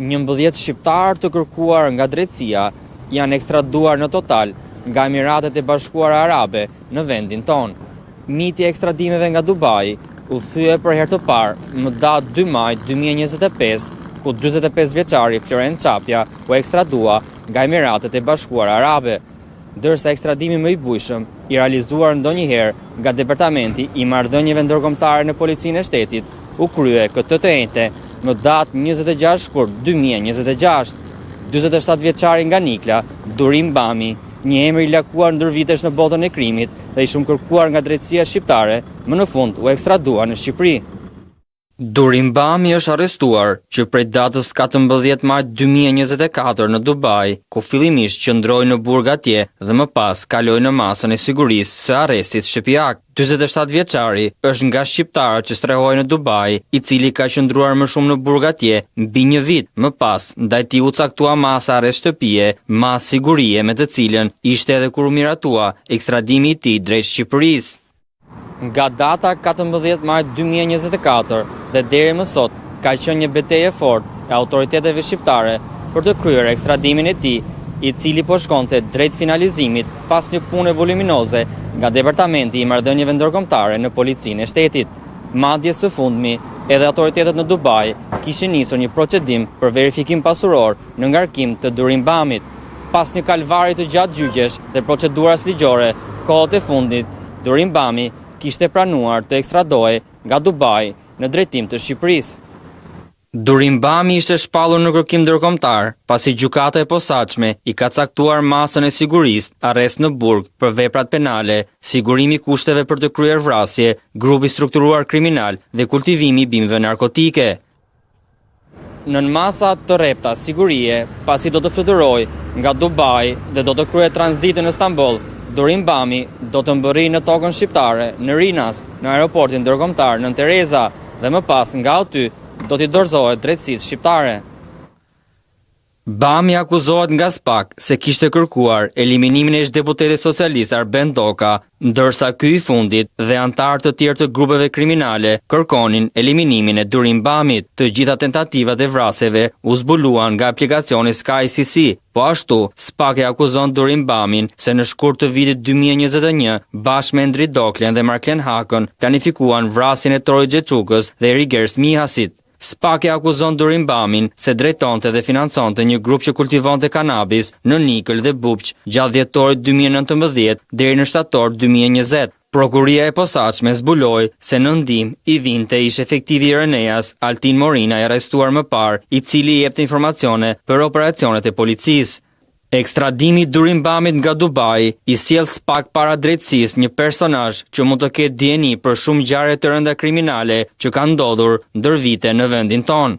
11 shqiptar të kërkuar nga drejtësia janë ekstraduar në total nga Emiratet e Bashkuara Arabe në vendin tonë. Miti e ekstradimeve nga Dubai u thye për herë të parë më datë 2 maj 2025, ku 45 vjeçari Florent Çapja u ekstradua nga Emiratet e Bashkuara Arabe, ndërsa ekstradimi më i bujshëm i realizuar ndonjëherë nga Departamenti i Marrëdhënieve Ndërkombëtare në Policinë e Shtetit u krye këtë të njëjtë në datë 26 shkurt 2026. 47 vjeçari nga Nikla, Durim Bami, një emër i lakuar ndër vitesh në botën e krimit dhe i shumë kërkuar nga drejtësia shqiptare, më në fund u ekstradua në Shqipëri. Durim Bami është arrestuar që prej datës 14 maj 2024 në Dubai, ku fillimisht qëndroi në burg atje dhe më pas kaloi në masën e sigurisë së arrestit shtëpiak. 47 vjeçari është nga shqiptarët që strehoi në Dubai, i cili ka qëndruar më shumë në burg atje mbi një vit. Më pas, ndaj tij u caktua masa arrest shtëpie, masë sigurie me të cilën ishte edhe kur u miratua ekstradimi i tij drejt Shqipërisë. Nga data 14 maj 2024 dhe deri më sot ka qenë një betejë e fortë e autoriteteve shqiptare për të kryer ekstradimin e tij, i cili po shkonte drejt finalizimit pas një pune voluminoze nga Departamenti i Marrëdhënieve Ndërkombëtare në Policinë e Shtetit. Madje së fundmi, edhe autoritetet në Dubai kishin nisur një procedim për verifikim pasuror në ngarkim të Durim Bamit. Pas një kalvari të gjatë gjyqesh dhe proceduras ligjore, kohët e fundit, Durim Bami kishte pranuar të ekstradohej nga Dubai në drejtim të Shqipërisë. Durim Bami ishte shpallur në kërkim ndërkombëtar, pasi gjykata e posaçme i ka caktuar masën e sigurisë arrest në burg për veprat penale, sigurimi kushteve për të kryer vrasje, grupi strukturuar kriminal dhe kultivimi i bimëve narkotike. Nën masa të rrepta sigurie, pasi do të fluturoj nga Dubai dhe do të kryej tranzitin në Stamboll, Durim Bami do të mbërrijë në tokën shqiptare, në Rinas, në aeroportin ndërkombëtar Nën Tereza dhe më pas nga aty do t'i dorëzohet drejtësisë shqiptare. Bami akuzohet nga SPAK se kishte kërkuar eliminimin e ish-deputetit socialist Arben Doka, ndërsa ky i fundit dhe antarë të tjerë të grupeve kriminale kërkonin eliminimin e Durim Bamit. Të gjitha tentativat e vrasjeve u zbuluan nga aplikacioni SkyCC. Po ashtu, SPAK e akuzon Durim Bamin se në shkurt të vitit 2021, bashkë me Endrit Doklen dhe Marklen Hakën, planifikuan vrasjen e Torit Gjeçukës dhe Rigers Mihasit. SPAK e akuzon Durim Bamin se drejtonte dhe financonte një grup që kultivonte kanabis në Nikël dhe Bupq gjatë dhjetorit 2019 deri në shtator 2020. Prokuria e posaçme zbuloi se në ndihmë i vinte ish efektivi i RNA-s Altin Morina, i arrestuar më parë, i cili i jepte informacione për operacionet e policisë. Ekstradimi Durim Bamit nga Dubai i sjell SPAK para drejtësisë një personazh që mund të ketë dieni për shumë ngjarje të rënda kriminale që kanë ndodhur ndër vite në vendin tonë.